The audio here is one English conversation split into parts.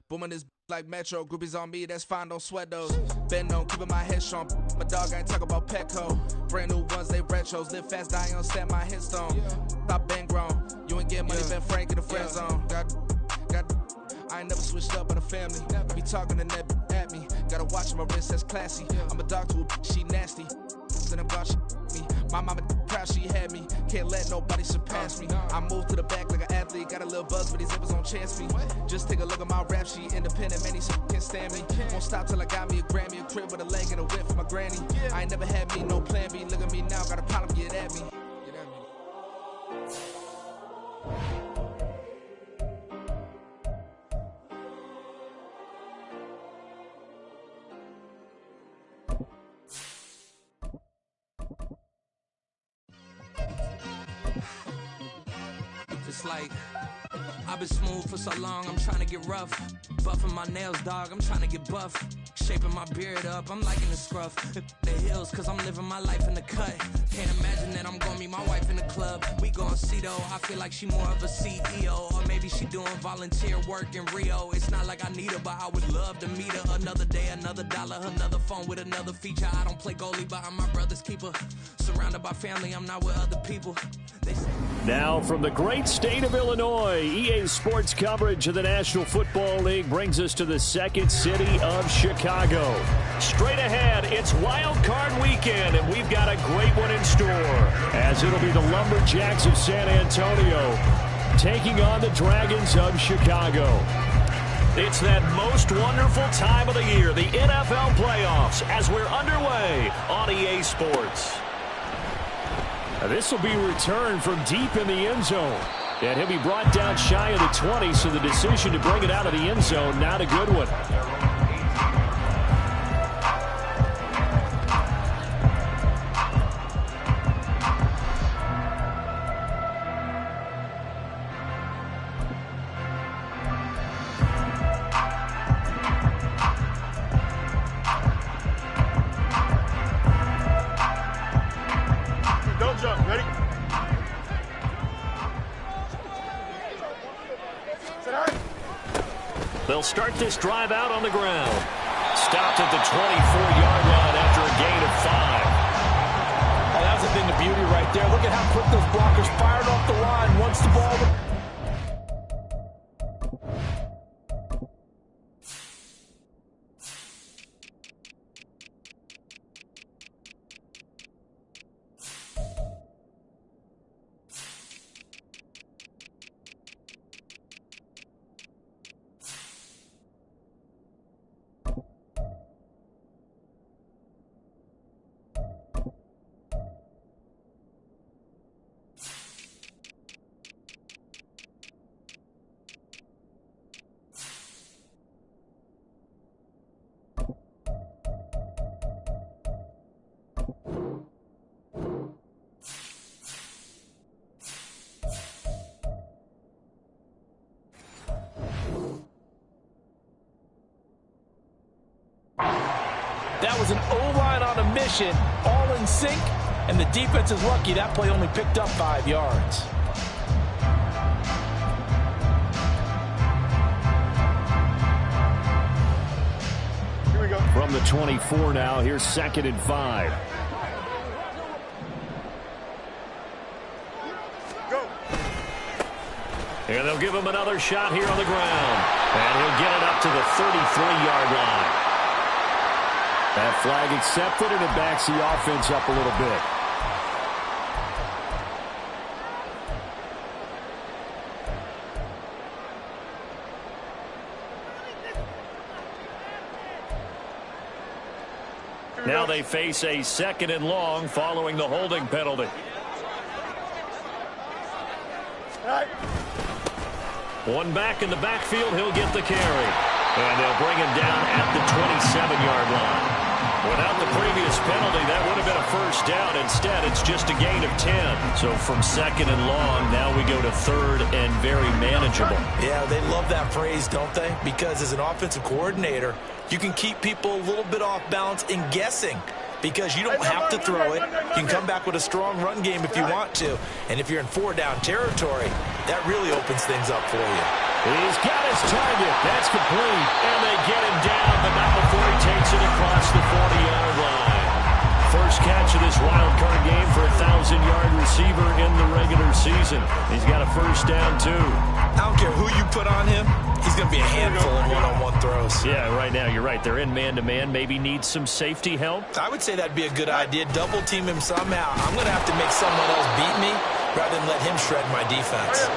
Booming this like Metro. Groupies on me, that's fine, don't sweat those. Been on, keeping my head strong. My dog ain't talk about Petco. Brand new ones, they retros. Live fast, die on set, my headstone. Stop been grown. You ain't get money, been frank in the friend zone. I ain't never switched up on the family. Be talking to that at me. Gotta watch my wrist, that's classy. I'm a dog to a she nasty. And I'm God, she me. My mama proud she had me. Can't let nobody surpass me. I move to the back like an athlete. Got a little buzz, but these zippers don't chance me. Just take a look at my rap sheet. Independent, man, these can't stand me. Won't stop till I got me a Grammy, a crib with a leg and a whip for my granny. I ain't never had me, no plan B. Look at me now, got a problem, get at me. It's like, I've been smooth for so long, I'm trying to get rough. Buffing my nails, dog, I'm trying to get buff. Shaping my beard up, I'm liking the scruff. The hills, cause I'm living my life in the cut. Can't imagine that I'm gonna meet my wife in the club. We gon' see though, I feel like she more of a CEO. Or maybe she doing volunteer work in Rio. It's not like I need her, but I would love to meet her. Another day, another dollar, another phone with another feature. I don't play goalie, but I'm my brother's keeper. Surrounded by family, I'm not with other people. Now from the great state of Illinois, EA Sports coverage of the National Football League brings us to the second city of Chicago. Straight ahead, it's Wild Card Weekend, and we've got a great one in store, as it'll be the Lumberjacks of San Antonio taking on the Dragons of Chicago. It's that most wonderful time of the year, the NFL playoffs, as we're underway on EA Sports. This will be returned from deep in the end zone. And he'll be brought down shy of the 20, so the decision to bring it out of the end zone, not a good one. They'll start this drive out on the ground. Stopped at the 24-yard line after a gain of 5. Oh, that's a thing of beauty right there. Look at how quick those blockers fired off the line once the ball... That was an O-line on a mission, all in sync, and the defense is lucky that play only picked up 5 yards. Here we go. From the 24 now, here's 2nd and 5. Go. And they'll give him another shot here on the ground. And he'll get it up to the 33-yard line. That flag accepted, and it backs the offense up a little bit. Now they face a 2nd and long following the holding penalty. One back in the backfield, he'll get the carry. And they'll bring him down at the 27-yard line. Without the previous penalty, that would have been a first down. Instead, it's just a gain of 10. So from 2nd and long, now we go to 3rd and very manageable. Yeah, they love that phrase, don't they? Because as an offensive coordinator, you can keep people a little bit off balance in guessing. Because you don't have to throw it. You can come back with a strong run game if you want to. And if you're in 4-down territory, that really opens things up for you. He's got his target. That's complete. And they get him down, but not before he takes it across the 40-yard line. First catch of this wild card game for a 1,000-yard receiver in the regular season. He's got a first down, too. I don't care who you put on him. He's going to be a handful in one-on-one throws. Yeah, right now, you're right. They're in man-to-man. Maybe need some safety help. I would say that'd be a good idea. Double team him somehow. I'm going to have to make someone else beat me rather than let him shred my defense.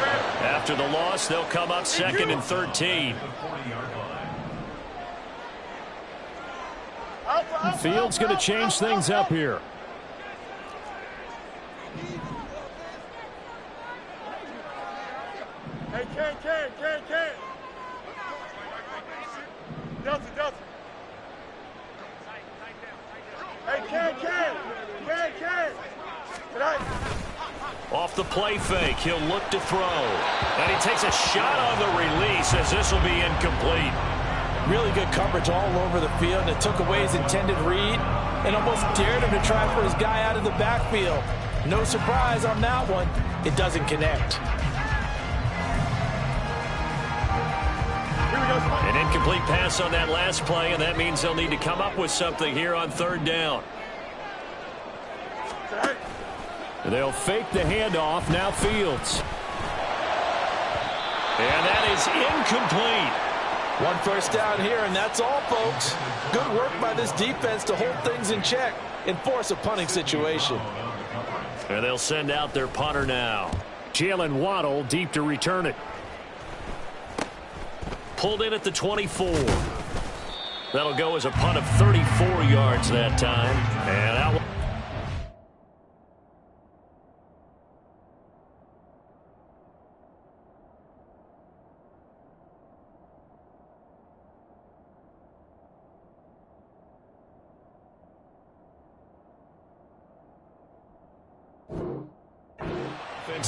After the loss, they'll come up 2nd and 13. Fields going to change things up here. Hey, Ken. Delta. Hey, Ken. Tonight. Off the play fake, he'll look to throw. And he takes a shot on the release as this will be incomplete. Really good coverage all over the field, and it took away his intended read and almost dared him to try for his guy out of the backfield. No surprise on that one. It doesn't connect. An incomplete pass on that last play, and that means they'll need to come up with something here on 3rd down. They'll fake the handoff. Now Fields. And that is incomplete. One first down here, and that's all, folks. Good work by this defense to hold things in check and force a punting situation. And they'll send out their punter now. Jalen Waddle deep to return it. Pulled in at the 24. That'll go as a punt of 34 yards that time. And out.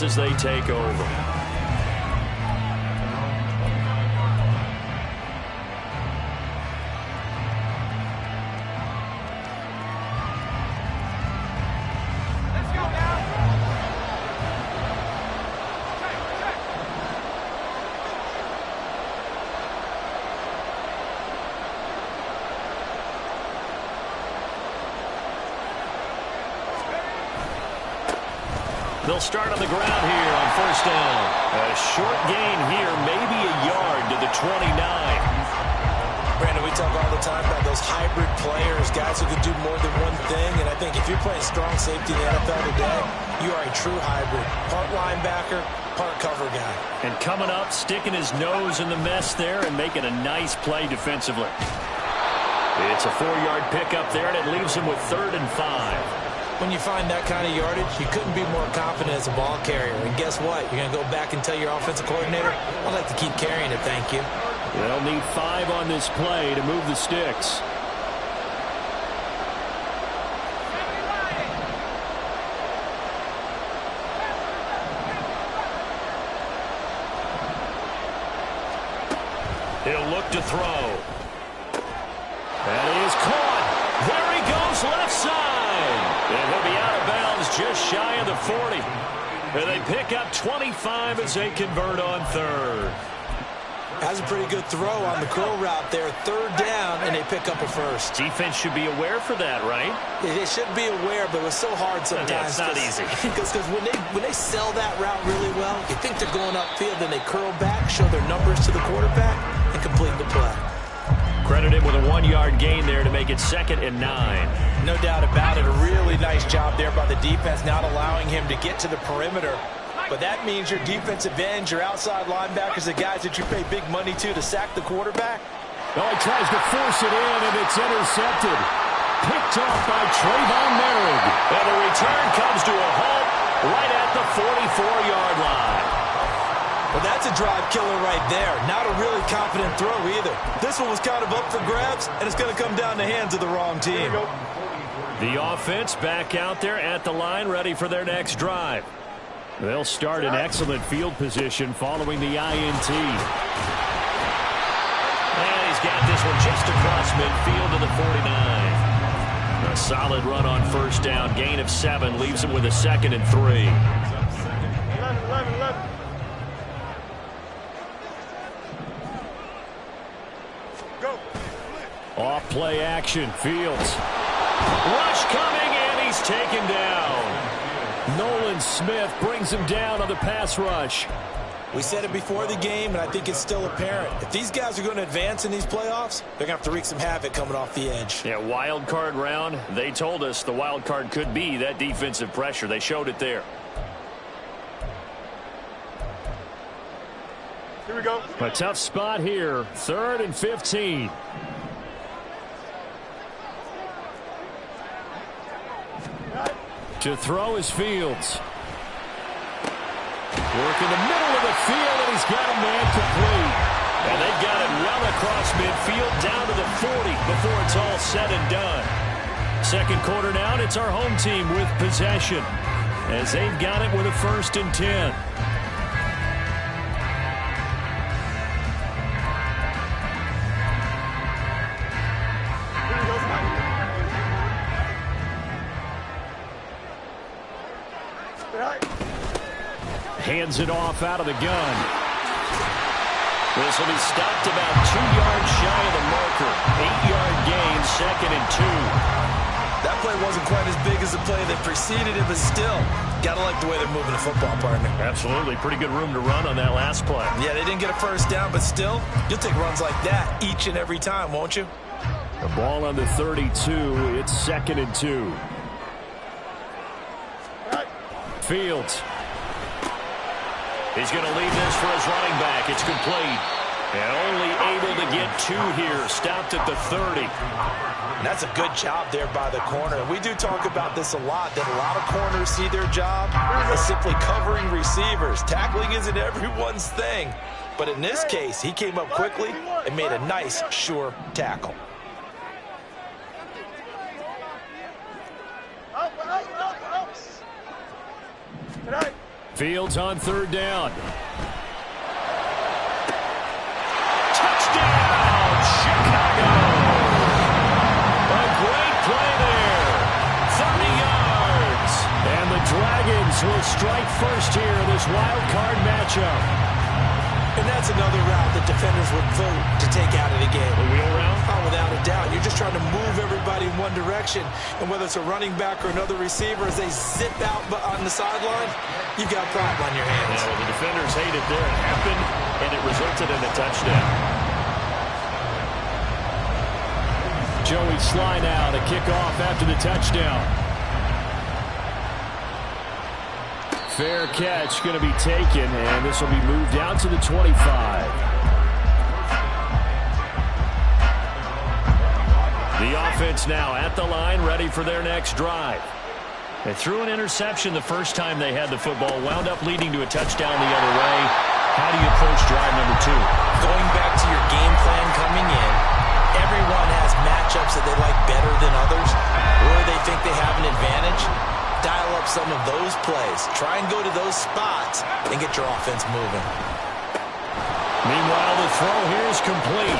As they take over. They'll start on the ground here on first down. A short gain here, maybe a yard to the 29. Brandon, we talk all the time about those hybrid players, guys who can do more than one thing. And I think if you're playing strong safety in the NFL today, you are a true hybrid. Part linebacker, part cover guy. And coming up, sticking his nose in the mess there and making a nice play defensively. It's a 4-yard pickup there, and it leaves him with 3rd and 5. When you find that kind of yardage, you couldn't be more confident as a ball carrier. And guess what? You're going to go back and tell your offensive coordinator, I'd like to keep carrying it, thank you. They'll need 5 on this play to move the sticks. He'll look to throw. That is caught. There he goes, left side. And he'll be out of bounds just shy of the 40. And they pick up 25 as they convert on 3rd. That's a pretty good throw on the curl route there. 3rd down, and they pick up a first. Defense should be aware for that, right? They should be aware, but it was so hard sometimes. Yeah, it's not easy. Because when they sell that route really well, you think they're going upfield, then they curl back, show their numbers to the quarterback, and complete the play. Credit him with a 1-yard gain there to make it 2nd and 9. No doubt about it. A really nice job there by the defense, not allowing him to get to the perimeter. But that means your defensive ends, your outside linebackers, the guys that you pay big money to sack the quarterback. Oh, he tries to force it in, and it's intercepted. Picked off by Trayvon Merritt. And the return comes to a halt right at the 44-yard line. Well, that's a drive killer right there. Not a really confident throw either. This one was kind of up for grabs, and it's going to come down the hands of the wrong team. The offense back out there at the line, ready for their next drive. They'll start in excellent field position following the INT. And he's got this one just across midfield to the 49. A solid run on first down. Gain of 7 leaves him with a 2nd and 3. Off play action. Fields. Rush coming, and he's taken down. Nolan Smith brings him down on the pass rush. We said it before the game, and I think it's still apparent. If these guys are going to advance in these playoffs, they're going to have to wreak some havoc coming off the edge. Yeah, wild card round. They told us the wild card could be that defensive pressure. They showed it there. Here we go. A tough spot here. 3rd and 15. To throw is Fields. Work in the middle of the field, and he's got a man complete. And they've got it well across midfield down to the 40 before it's all said and done. Second quarter now, and it's our home team with possession as they've got it with a 1st and 10. Hands it off out of the gun. This will be stopped about 2 yards shy of the marker. 8-yard gain, 2nd and 2. That play wasn't quite as big as the play that preceded it, but still, got to like the way they're moving the football, partner. Absolutely. Pretty good room to run on that last play. Yeah, they didn't get a first down, but still, you'll take runs like that each and every time, won't you? The ball on the 32. It's 2nd and 2. Fields. He's going to leave this for his running back. It's complete. And only able to get 2 here. Stopped at the 30. And that's a good job there by the corner. We do talk about this a lot, that a lot of corners see their job as simply covering receivers. Tackling isn't everyone's thing. But in this case, he came up quickly and made a nice, sure tackle. Fields on 3rd down. Touchdown, Chicago! A great play there. 30 yards. And the Dragons will strike first here in this wild card matchup. And that's another route that defenders would vote to take out of the game. The wheel route? Oh, without a doubt. You're just trying to move everybody in one direction. And whether it's a running back or another receiver, as they zip out on the sideline, you've got a problem on your hands. Yeah, well, the defenders hate it there. It happened, and it resulted in a touchdown. Joey Sly now to kick off after the touchdown. Fair catch going to be taken, and this will be moved down to the 25. The offense now at the line, ready for their next drive. They threw an interception the first time they had the football, wound up leading to a touchdown the other way. How do you approach drive number 2? Going back to your game plan coming in, everyone has matchups that they like better than others, or they think they have an advantage. Dial up some of those plays. Try and go to those spots and get your offense moving. Meanwhile, the throw here is complete.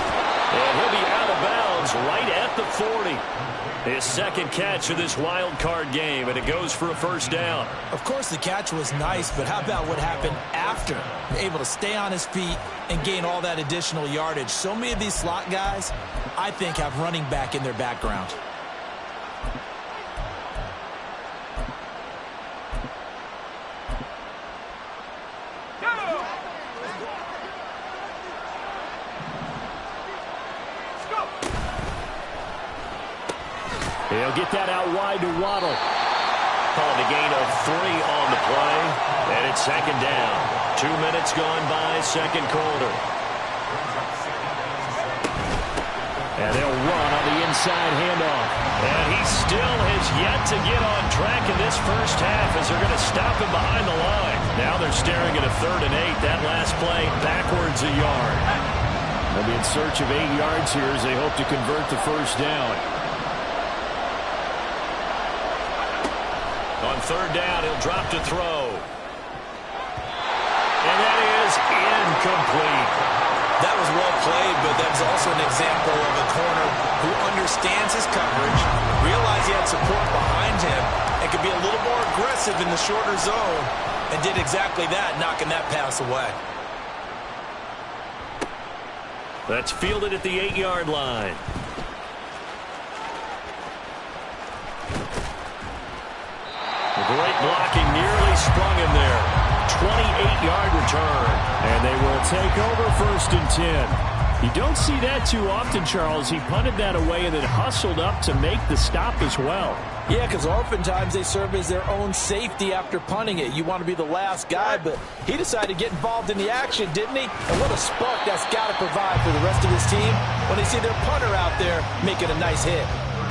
And he'll be out of bounds right at the 40. His 2nd catch of this wild card game, and it goes for a 1st down. Of course, the catch was nice, but how about what happened after? Able to stay on his feet and gain all that additional yardage. So many of these slot guys, I think, have running back in their background. He'll get that out wide to Waddle. Called a gain of 3 on the play, and it's 2nd down. 2 minutes gone by, 2nd quarter. And they'll run on the inside handoff. And he still has yet to get on track in this first half as they're going to stop him behind the line. Now they're staring at a 3rd and 8. That last play backwards a yard. They'll be in search of 8 yards here as they hope to convert the 1st down. On 3rd down, he'll drop to throw. And that is incomplete. That was well played, but that was also an example of a corner who understands his coverage, realized he had support behind him, and could be a little more aggressive in the shorter zone, and did exactly that, knocking that pass away. That's fielded at the 8-yard line. blocking nearly sprung him there. 28-yard return. And they will take over 1st and 10. You don't see that too often, Charles. He punted that away and then hustled up to make the stop as well. Yeah, because oftentimes they serve as their own safety after punting it. You want to be the last guy, but he decided to get involved in the action, didn't he? And what a spark that's got to provide for the rest of his team when they see their punter out there making a nice hit.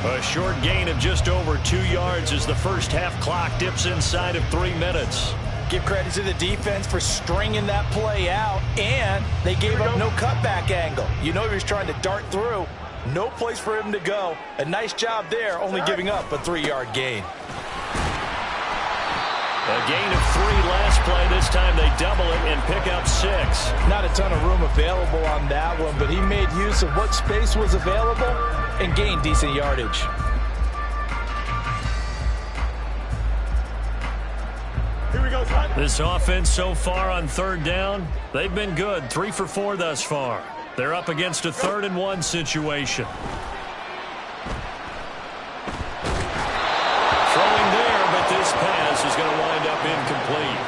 A short gain of just over 2 yards as the first half clock dips inside of 3 minutes. Give credit to the defense for stringing that play out, and they gave up no cutback angle. You know he was trying to dart through. No place for him to go. A nice job there, only giving up a 3-yard gain. A gain of 3 last play. This time they double it and pick up 6. Not a ton of room available on that one, but he made use of what space was available and gained decent yardage. Here we go, son. This offense so far on 3rd down, they've been good. 3 for 4 thus far. They're up against a 3rd and 1 situation. Throwing there, but this pass is going to wind up incomplete.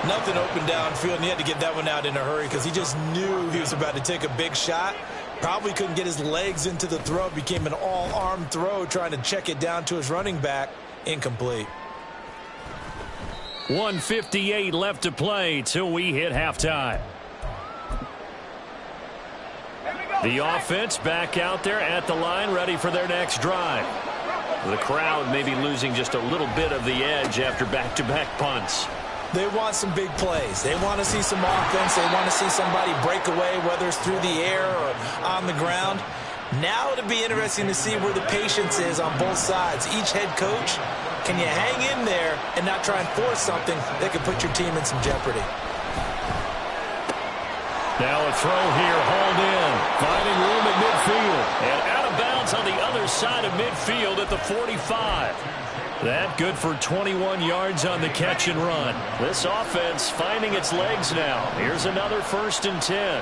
Nothing open downfield, and he had to get that one out in a hurry because he just knew he was about to take a big shot. Probably couldn't get his legs into the throw. Became an all-arm throw trying to check it down to his running back. Incomplete. 1:58 left to play till we hit halftime. The offense back out there at the line, ready for their next drive. The crowd may be losing just a little bit of the edge after back-to-back punts. They want some big plays. They want to see some offense. They want to see somebody break away, whether it's through the air or on the ground. Now it'll be interesting to see where the patience is on both sides. Each head coach, can you hang in there and not try and force something that could put your team in some jeopardy? Now a throw here, hauled in, finding room at midfield. And out of bounds on the other side of midfield at the 45. That good for 21 yards on the catch and run. This offense finding its legs now. Here's another 1st and 10.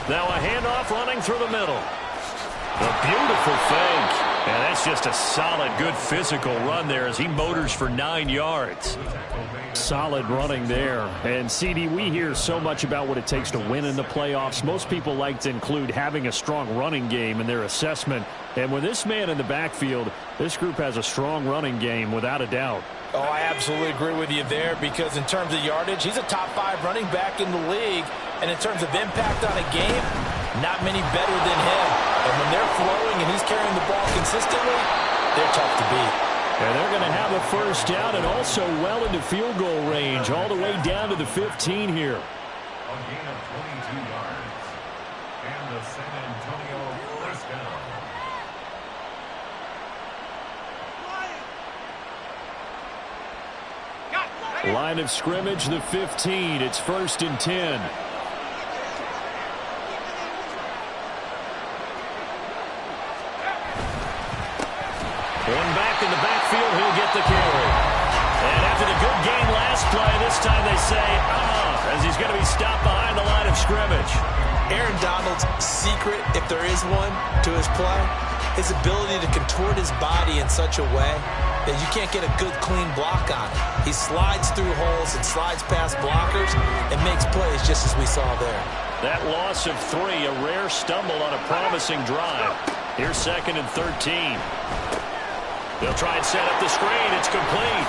Now a handoff running through the middle. A beautiful fake. And that's just a solid, good physical run there as he motors for 9 yards. Solid running there. And, CD, we hear so much about what it takes to win in the playoffs. Most people like to include having a strong running game in their assessment. And with this man in the backfield, this group has a strong running game without a doubt. Oh, I absolutely agree with you there because in terms of yardage, he's a top 5 running back in the league. And in terms of impact on a game, not many better than him. And when they're flowing and he's carrying the ball consistently, they're tough to beat. And they're going to have a first down and also well into field goal range, all the way down to the 15 here. A gain of 22 yards. And the San Antonio first down. Line of scrimmage, the 15. It's 1st and 10. One back in the backfield, he'll get the carry. And after the good game last play, this time they say, as he's going to be stopped behind the line of scrimmage. Aaron Donald's secret, if there is one, to his play, his ability to contort his body in such a way that you can't get a good, clean block on it. He slides through holes and slides past blockers and makes plays just as we saw there. That loss of 3, a rare stumble on a promising drive. Here's 2nd and 13. They'll try and set up the screen. It's complete.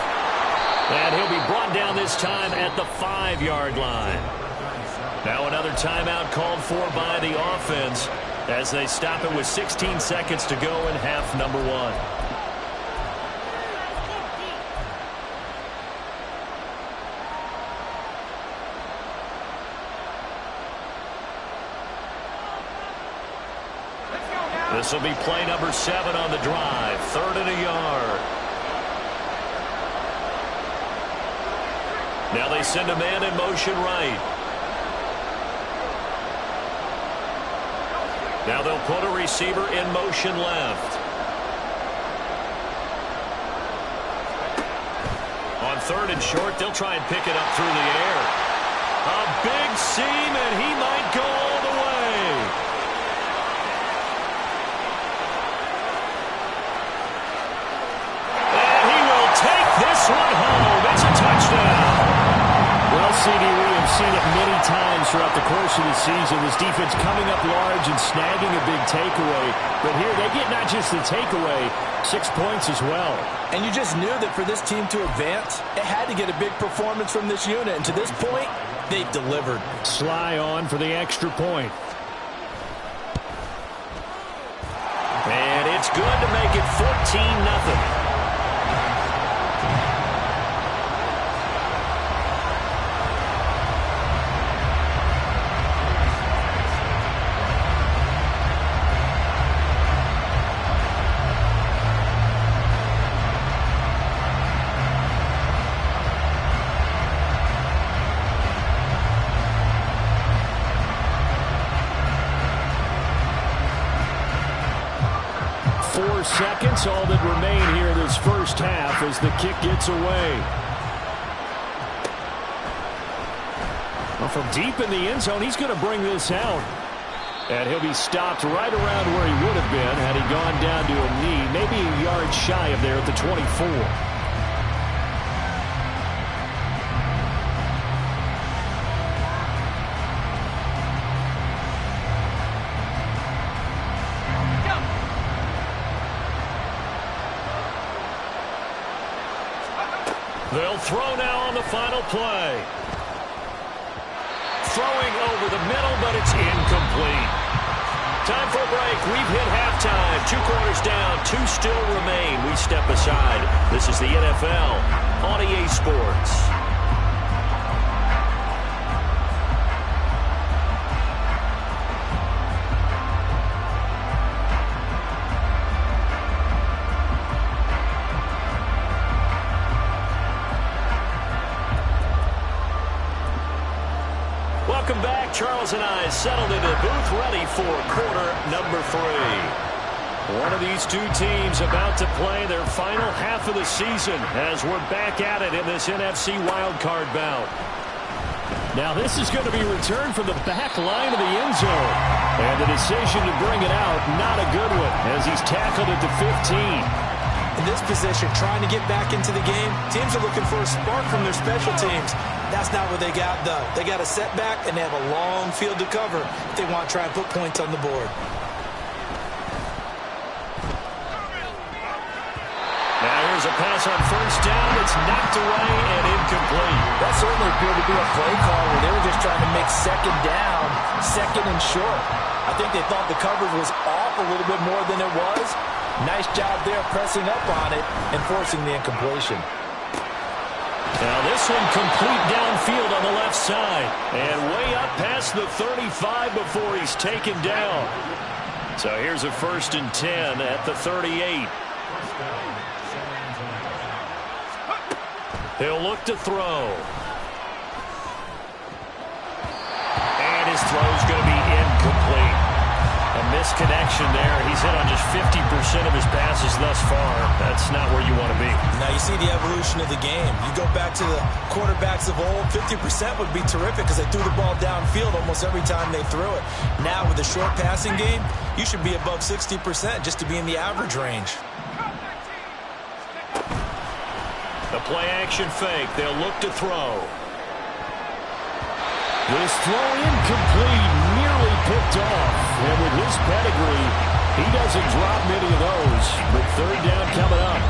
And he'll be brought down this time at the 5-yard line. Now another timeout called for by the offense as they stop it with 16 seconds to go in half number 1. This will be play number 7 on the drive. 3rd and a yard. Now they send a man in motion right. Now they'll put a receiver in motion left. On 3rd and short, they'll try and pick it up through the air. A big seam, and he might go all the way. seen it many times throughout the course of the season. This defense coming up large and snagging a big takeaway. But here they get not just the takeaway, 6 points as well. And you just knew that for this team to advance, it had to get a big performance from this unit. And to this point, they've delivered. Sly on for the extra point. And it's good to make it 14-0. 4 seconds, all that remain here in this first half as the kick gets away. Well, from deep in the end zone, he's going to bring this out. And he'll be stopped right around where he would have been had he gone down to a knee, maybe a yard shy of there at the 24. They'll throw now on the final play. Throwing over the middle, but it's incomplete. Time for a break. We've hit halftime. 2 quarters down, 2 still remain. We step aside. This is the NFL on EA Sports. Welcome back. Charles and I settled into the booth ready for quarter number 3. One of these two teams about to play their final half of the season as we're back at it in this NFC wildcard bout. Now this is going to be returned from the back line of the end zone. And the decision to bring it out, not a good one as he's tackled at the 15. In this position, trying to get back into the game, teams are looking for a spark from their special teams. That's not what they got, though. They got a setback, and they have a long field to cover if they want to try and put points on the board. Now here's a pass on first down. It's knocked away and incomplete. That certainly appeared to be a play call where they were just trying to make second down, second and short. I think they thought the coverage was off a little bit more than it was. Nice job there pressing up on it and forcing the incompletion. Now this one complete downfield on the left side. And way up past the 35 before he's taken down. So here's a 1st and 10 at the 38. He'll look to throw. And his throw's going to be incomplete. A misconnection there. He's hit on just 50% of his passes thus far. That's not where you want to be. Now you see the evolution of the game. You go back to the quarterbacks of old, 50% would be terrific because they threw the ball downfield almost every time they threw it. Now with the short passing game, you should be above 60% just to be in the average range. The play action fake. They'll look to throw. This throw incomplete, nearly picked off. And with his pedigree, he doesn't drop many of those. But 3rd down coming up.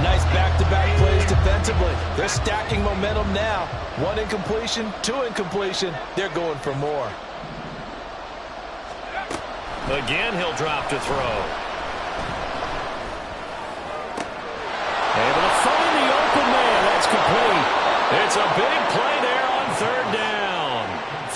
Nice back-to-back plays defensively. They're stacking momentum now. 1 incompletion, 2 incompletion. They're going for more. Again, he'll drop to throw. Able to find the open man. That's complete. It's a big play there on 3rd down.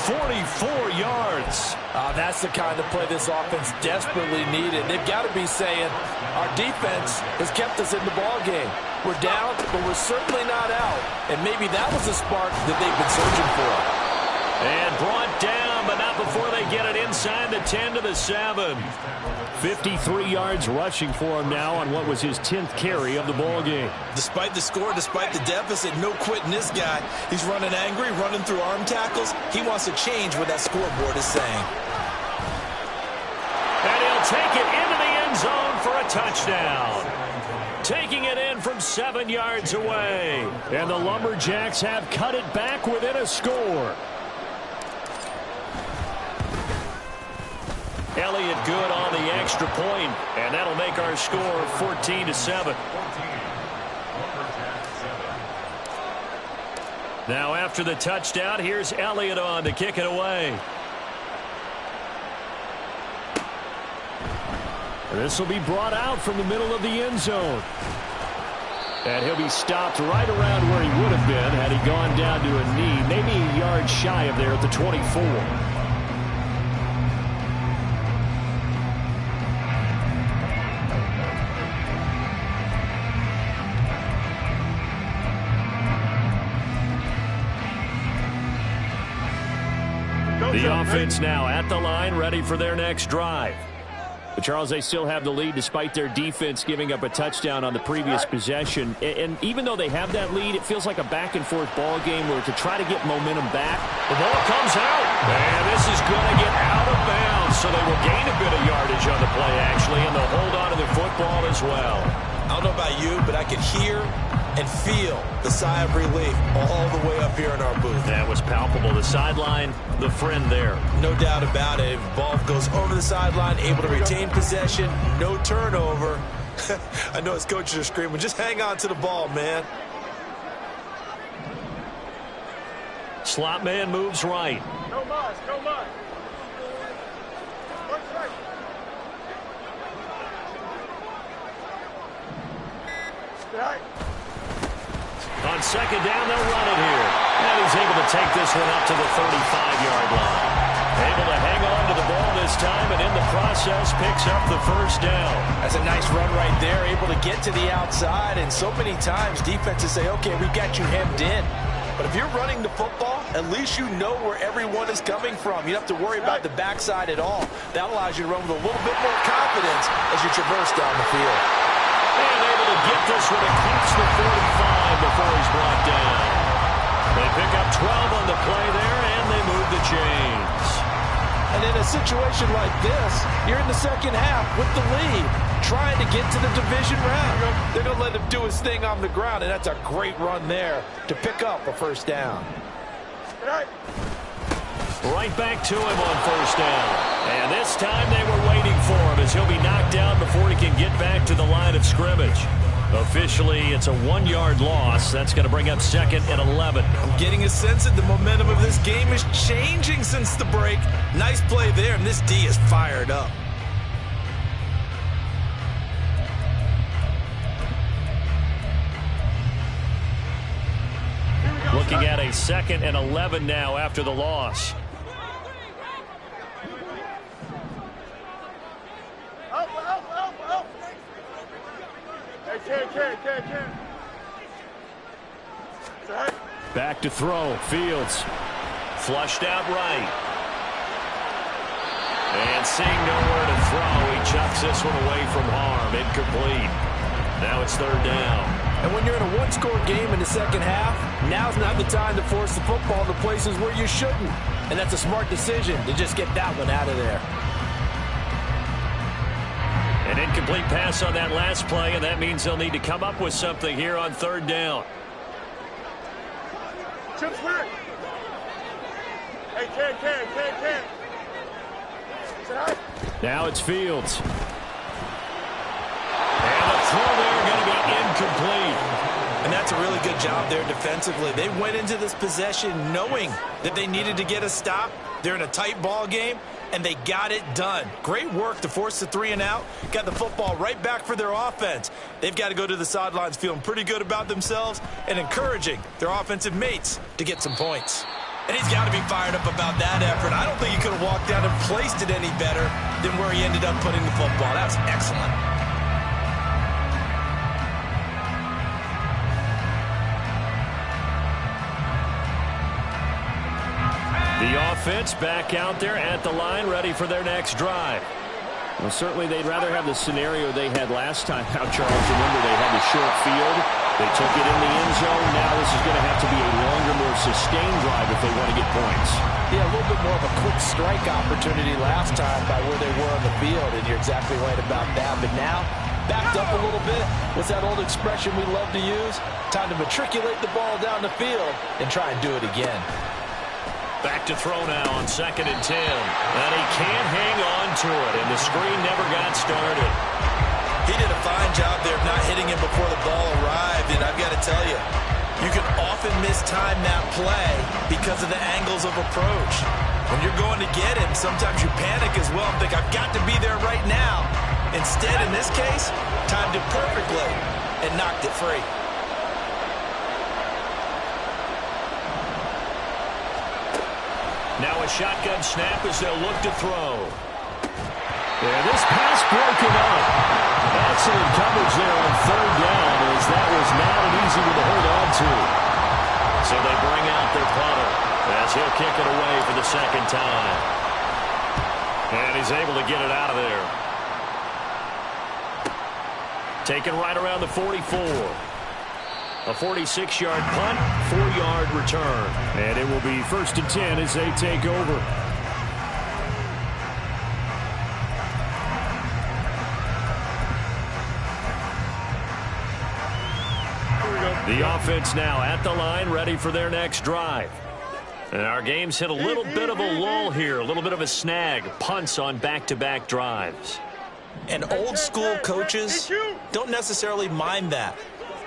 44 yards. That's the kind of play this offense desperately needed. They've got to be saying, our defense has kept us in the ball game. We're down, but we're certainly not out. And maybe that was the spark that they've been searching for. And brought down, but not before they get it inside the 10 to the 7. 53 yards rushing for him now on what was his 10th carry of the ball game. Despite the score, despite the deficit, no quitting this guy. He's running angry, running through arm tackles. He wants to change what that scoreboard is saying. And he'll take it into the end zone for a touchdown. Taking it in from from 7 yards away. And the Lumberjacks have cut it back within a score. Elliott good on the extra point, and that'll make our score 14-7. Now after the touchdown, here's Elliott on to kick it away. This will be brought out from the middle of the end zone. And he'll be stopped right around where he would have been had he gone down to a knee, maybe a yard shy of there at the 24. The offense now at the line, ready for their next drive. But Charles, they still have the lead despite their defense giving up a touchdown on the previous possession. And even though they have that lead, it feels like a back-and-forth ball game where to try to get momentum back. The ball comes out, and this is going to get out of bounds. So they will gain a bit of yardage on the play, actually, and they'll hold on to the football as well. I don't know about you, but I could hear and feel the sigh of relief all the way up here in our booth. That was palpable. The sideline, the friend there. No doubt about it. If the ball goes over the sideline, able to retain possession, no turnover. I know his coaches are screaming, just hang on to the ball, man. Slot man moves right. No mas, no mas. Right. On second down, they'll run it here. And he's able to take this one up to the 35-yard line. Able to hang on to the ball this time, and in the process, picks up the first down. That's a nice run right there, able to get to the outside. And so many times, defenses say, okay, we've got you hemmed in. But if you're running the football, at least you know where everyone is coming from. You don't have to worry about the backside at all. That allows you to run with a little bit more confidence as you traverse down the field. And able to get this one across the 45 before he's brought down. They pick up 12 on the play there, and they move the chains. And in a situation like this, you're in the second half with the lead, trying to get to the division round. They're going to let him do his thing on the ground, and that's a great run there to pick up a first down. Right back to him on first down. And this time they were waiting for him as he'll be knocked down before he can get back to the line of scrimmage. Officially, it's a 1-yard loss. That's going to bring up second and 11. I'm getting a sense that the momentum of this game is changing since the break. Nice play there, and this D is fired up. Looking at a second and 11 now after the loss. Back to throw. Fields. Flushed out right. And seeing nowhere to throw, he chucks this one away from harm. Incomplete. Now it's third down. And when you're in a one-score game in the second half, now's not the time to force the football in the places where you shouldn't. And that's a smart decision to just get that one out of there. An incomplete pass on that last play, and that means they'll need to come up with something here on third down. Chips back. Hey, can. Now it's Fields. And the throw there going to be incomplete. And that's a really good job there defensively. They went into this possession knowing that they needed to get a stop. They're in a tight ball game, and they got it done. Great work to force the 3 and out. Got the football right back for their offense. They've got to go to the sidelines feeling pretty good about themselves and encouraging their offensive mates to get some points. And he's got to be fired up about that effort. I don't think he could have walked down and placed it any better than where he ended up putting the football. That's excellent. The offense back out there at the line, ready for their next drive. Well, certainly they'd rather have the scenario they had last time out, Charles. Remember, they had the short field. They took it in the end zone. Now this is going to have to be a longer, more sustained drive if they want to get points. Yeah, a little bit more of a quick strike opportunity last time by where they were on the field, and you're exactly right about that. But now backed up a little bit. What's that old expression we love to use? Time to matriculate the ball down the field and try and do it again. Back to throw now on 2nd and 10. And he can't hang on to it, and the screen never got started. He did a fine job there of not hitting him before the ball arrived, and I've got to tell you, you can often mistime that play because of the angles of approach. When you're going to get him, sometimes you panic as well and think, I've got to be there right now. Instead, in this case, timed it perfectly and knocked it free. Now a shotgun snap as they'll look to throw. And this pass broken up. Excellent coverage there on 3rd down, as that was not an easy one to hold on to. So they bring out their punter as he'll kick it away for the 2nd time. And he's able to get it out of there. Taken right around the 44. A 46-yard punt, 4-yard return. And it will be 1st and 10 as they take over. The offense now at the line, ready for their next drive. And our game's hit a little bit of a lull here, a little bit of a snag. Punts on back-to-back drives. And old-school coaches don't necessarily mind that.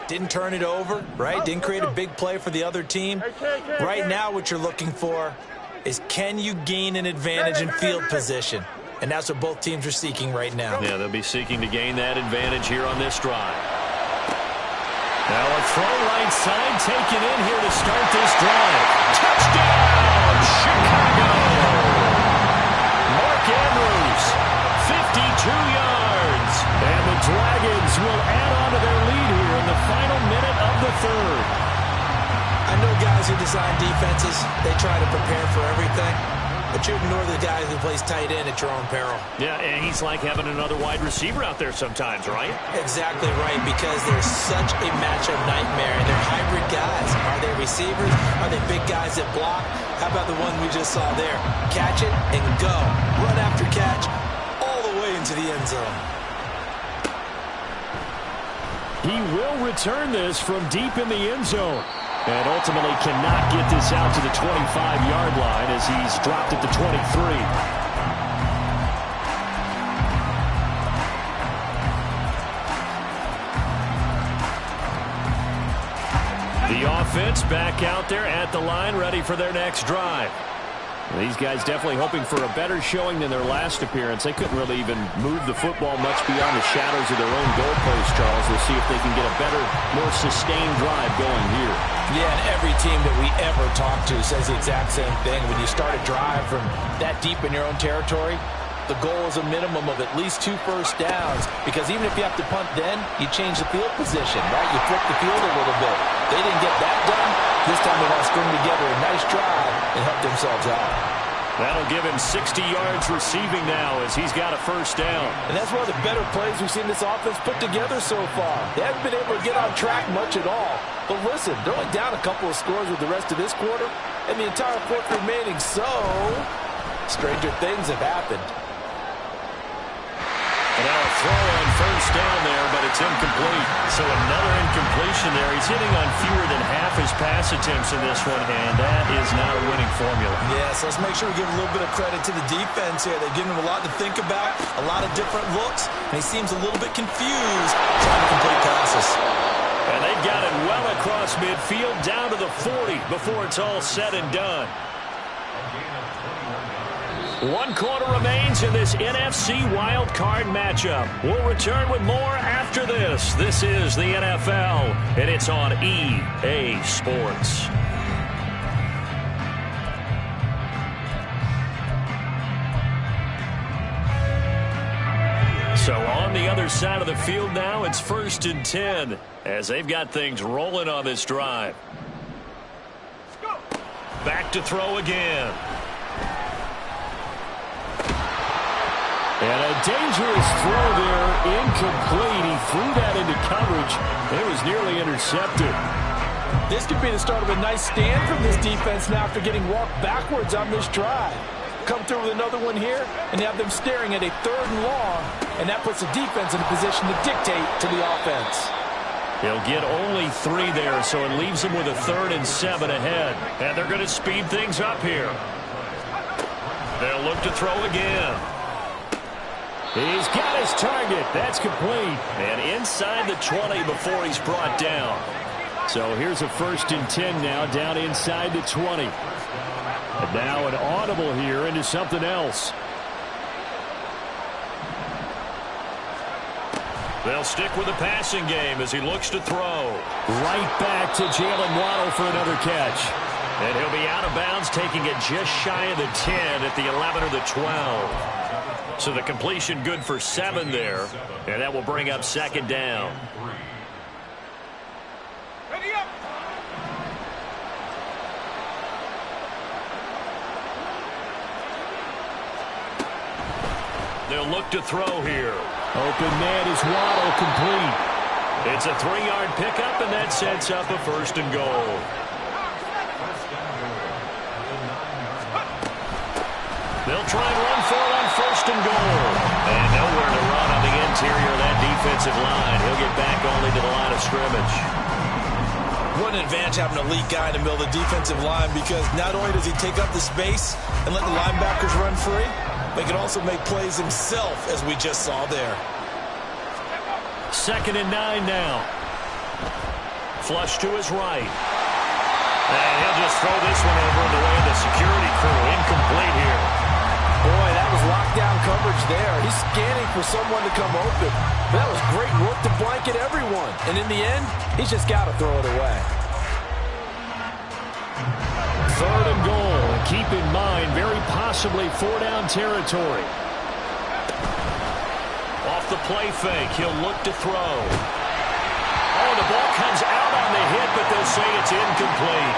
Didn't turn it over, right? Didn't create a big play for the other team. Right now what you're looking for is, can you gain an advantage in field position? And that's what both teams are seeking right now. Yeah, they'll be seeking to gain that advantage here on this drive. Now a throw right side taken in here to start this drive. Touchdown, Chicago! Mark Andrews, 52 yards. And the Dragons will add on to their lead here in the final minute of the 3rd. I know guys who design defenses, they try to prepare for everything. But you ignore the guy who plays tight end at your own peril. Yeah, and he's like having another wide receiver out there sometimes, right? Exactly right, because they're such a matchup nightmare, and they're hybrid guys. Are they receivers? Are they big guys that block? How about the one we just saw there? Catch it and go. Run after catch all the way into the end zone. He will return this from deep in the end zone. And ultimately cannot get this out to the 25-yard line as he's dropped at the 23. The offense back out there at the line, ready for their next drive. These guys definitely hoping for a better showing than their last appearance. They couldn't really even move the football much beyond the shadows of their own goalpost, Charles. We'll see if they can get a better, more sustained drive going here. Yeah, and every team that we ever talk to says the exact same thing. When you start a drive from that deep in your own territory, the goal is a minimum of at least 2 first downs, because even if you have to punt then, you change the field position, right? You flip the field a little bit. They didn't get that done. This time they want to string together a nice drive and help themselves out. That'll give him 60 yards receiving now as he's got a first down. And that's one of the better plays we've seen this offense put together so far. They haven't been able to get on track much at all. But listen, they're only down a couple of scores with the rest of this quarter, and the entire 4th remaining, so stranger things have happened. And now a throw on first down there, but it's incomplete. So another incompletion there. He's hitting on fewer than half his pass attempts in this one, and that is not a winning formula. Yeah, so let's make sure we give a little bit of credit to the defense here. They're giving him a lot to think about, a lot of different looks, and he seems a little bit confused trying to complete passes. And they've got it well across midfield, down to the 40 before it's all said and done. 1 quarter remains in this NFC Wild Card matchup. We'll return with more after this. This is the NFL, and it's on EA Sports. So on the other side of the field now, it's 1st and 10 as they've got things rolling on this drive. Back to throw again. And a dangerous throw there, incomplete. He threw that into coverage. It was nearly intercepted. This could be the start of a nice stand from this defense now after getting walked backwards on this drive. come through with another one here, and have them staring at a 3rd and long, and that puts the defense in a position to dictate to the offense. He'll get only 3 there, so it leaves him with a 3rd and 7 ahead. And they're going to speed things up here. They'll look to throw again. He's got his target. That's complete. And inside the 20 before he's brought down. So here's a 1st and 10 now, down inside the 20. And now an audible here into something else. They'll stick with the passing game as he looks to throw. Right back to Jalen Waddle for another catch. And he'll be out of bounds, taking it just shy of the 10 at the 11 or the 12. So the completion good for 7 there. And that will bring up 2nd down. Ready up. They'll look to throw here. Open man is Waddle, complete. It's a 3-yard pickup, and that sets up a 1st and goal. They'll try and run for it on 1st and goal. And nowhere to run on the interior of that defensive line. He'll get back only to the line of scrimmage. What an advantage having an elite guy in the middle of the defensive line, because not only does he take up the space and let the linebackers run free, but he can also make plays himself, as we just saw there. 2nd and 9 now. Flush to his right. And he'll just throw this one over in the way of the security crew. Incomplete here. Boy, that was lockdown coverage there. He's scanning for someone to come open. That was great work to blanket everyone. And in the end, he's just got to throw it away. 3rd and goal. And keep in mind, very possibly 4-down territory. Off the play fake, he'll look to throw. Oh, the ball comes out on the hit, but they'll say it's incomplete.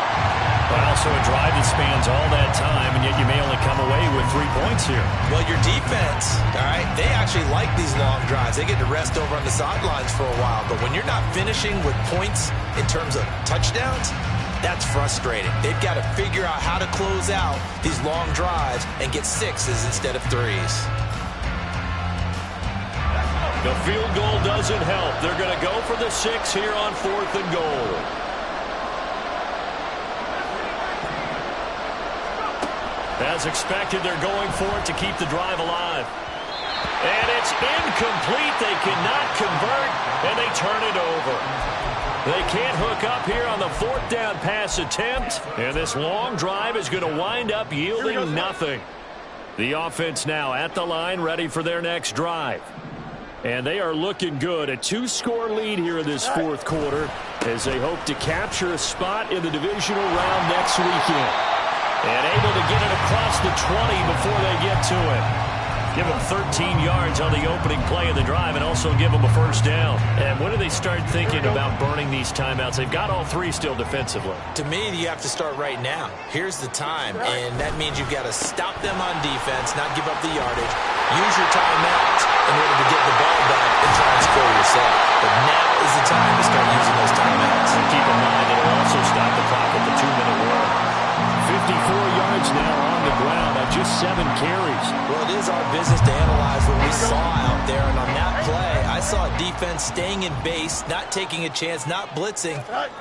Well, so a drive that spans all that time, and yet you may only come away with 3 points here. Well, your defense, all right, they actually like these long drives. They get to rest over on the sidelines for a while. But when you're not finishing with points in terms of touchdowns, that's frustrating. They've got to figure out how to close out these long drives and get 6s instead of 3s. The field goal doesn't help. They're going to go for the 6 here on 4th and goal. As expected, they're going for it to keep the drive alive. And it's incomplete. They cannot convert, and they turn it over. They can't hook up here on the 4th down pass attempt, and this long drive is going to wind up yielding nothing. The offense now at the line, ready for their next drive. And they are looking good. A 2-score lead here in this 4th quarter as they hope to capture a spot in the divisional round next weekend. And able to get it across the 20 before they get to it. Give them 13 yards on the opening play of the drive and also give them a 1st down. And when do they start thinking about burning these timeouts? They've got all 3 still defensively. To me, you have to start right now. Here's the time, and that means you've got to stop them on defense, not give up the yardage. Use your timeout in order to get the ball back and try and score yourself. But now is the time to start using those timeouts. And keep in mind, it'll also stop the clock at the 2-minute warning. 54 yards now on the ground on just 7 carries. Well, it is our business to analyze what we saw out there, and on that play, I saw a defense staying in base, not taking a chance, not blitzing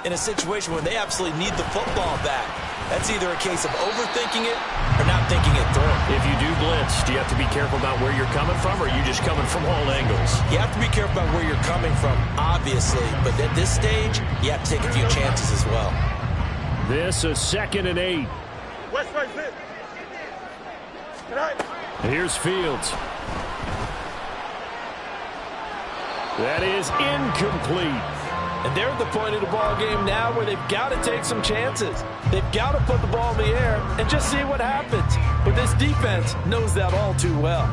in a situation where they absolutely need the football back. That's either a case of overthinking it or not thinking it through. If you do blitz, do you have to be careful about where you're coming from, or are you just coming from all angles? You have to be careful about where you're coming from, obviously, but at this stage, you have to take a few chances as well. This is 2nd and 8. West right fit. Here's Fields. That is incomplete. And they're at the point of the ball game now where they've got to take some chances. They've got to put the ball in the air and just see what happens. But this defense knows that all too well.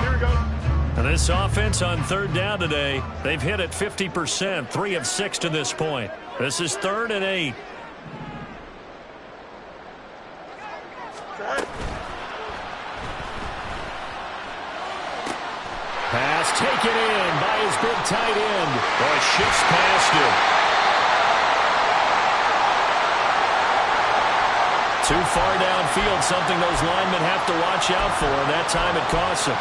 Here we go. And this offense on 3rd down today, they've hit it 50%, 3 of 6 to this point. This is 3rd and 8. Pass taken in by his big tight end. Boy, shifts past him. Too far downfield, something those linemen have to watch out for, and that time it costs them.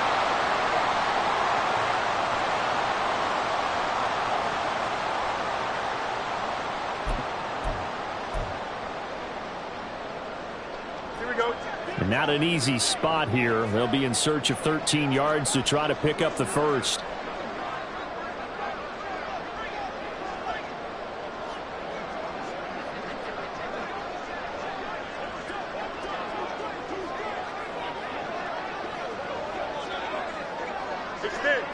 And not an easy spot here. They'll be in search of 13 yards to try to pick up the first. Extend.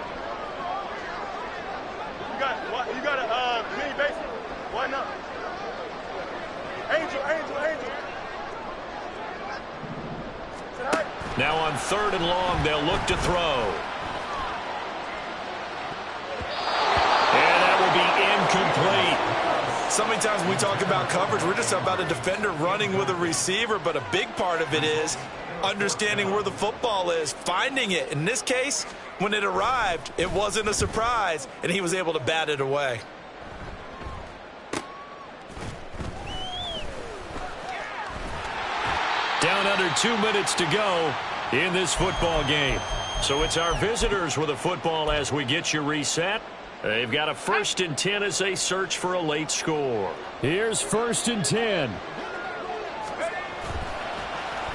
You got a mini base. Why not? Angel. Now on 3rd and long, they'll look to throw. And that will be incomplete. So many times when we talk about coverage, we're just about a defender running with a receiver, but a big part of it is understanding where the football is, finding it. In this case, when it arrived, it wasn't a surprise, and he was able to bat it away. Down under 2 minutes to go in this football game. So it's our visitors with a football as we get you reset. They've got a 1st and 10 as they search for a late score. Here's 1st and 10.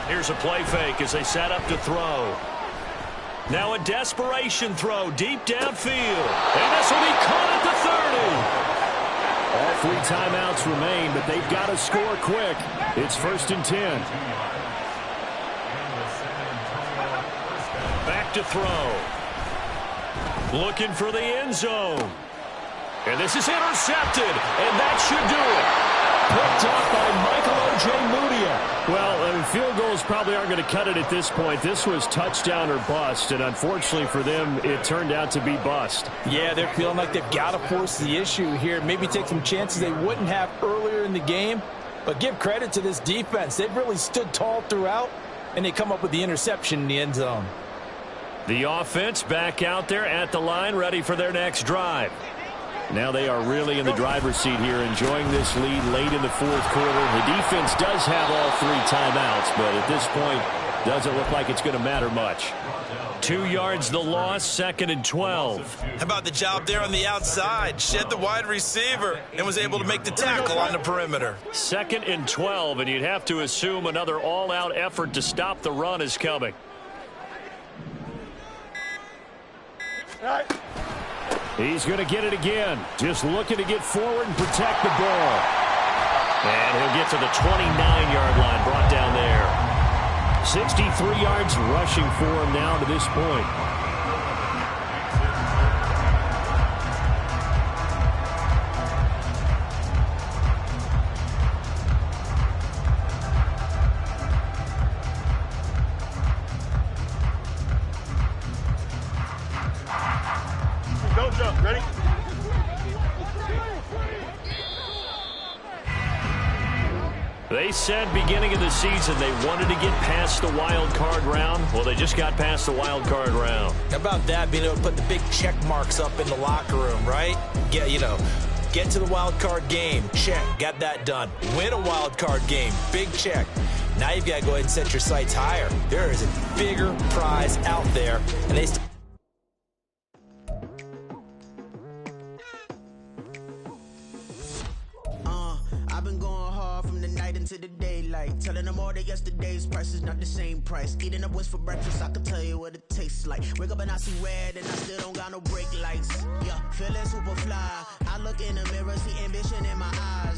Here's a play fake as they set up to throw. Now a desperation throw deep downfield. And this will be caught at the 30. All 3 timeouts remain, but they've got to score quick. It's 1st and 10. Back to throw. Looking for the end zone. And this is intercepted, and that should do it. Picked up by Michael O.J. Mudia. Well, field goals probably aren't going to cut it at this point. This was touchdown or bust, and unfortunately for them, it turned out to be bust. Yeah, they're feeling like they've got to force the issue here. Maybe take some chances they wouldn't have earlier in the game. But give credit to this defense. They've really stood tall throughout, and they come up with the interception in the end zone. The offense back out there at the line, ready for their next drive. Now they are really in the driver's seat here, enjoying this lead late in the 4th quarter. The defense does have all 3 timeouts, but at this point, doesn't look like it's going to matter much. 2 yards the loss, 2nd and 12. How about the job there on the outside? Shed the wide receiver and was able to make the tackle on the perimeter. 2nd and 12, and you'd have to assume another all-out effort to stop the run is coming. He's going to get it again. Just looking to get forward and protect the ball. And he'll get to the 29-yard line, brought down there. 63 yards rushing for him now to this point. Don't jump. Ready? They said beginning of the season they wanted to get past the wild card round. Well, they just got past the wild card round. How about that, being able to put the big check marks up in the locker room, right? Get to the wild card game. Check. Got that done. Win a wild card game. Big check. Now you've got to go ahead and set your sights higher. There is a bigger prize out there, and they I've been going hard from the night into the daylight, telling them all that yesterday's price is not the same price. Eating up what's for breakfast, I can tell you what it tastes like. Wake up and I see red and I still don't got no brake lights. Yeah, feeling super fly. I look in the mirror, see ambition in my eyes.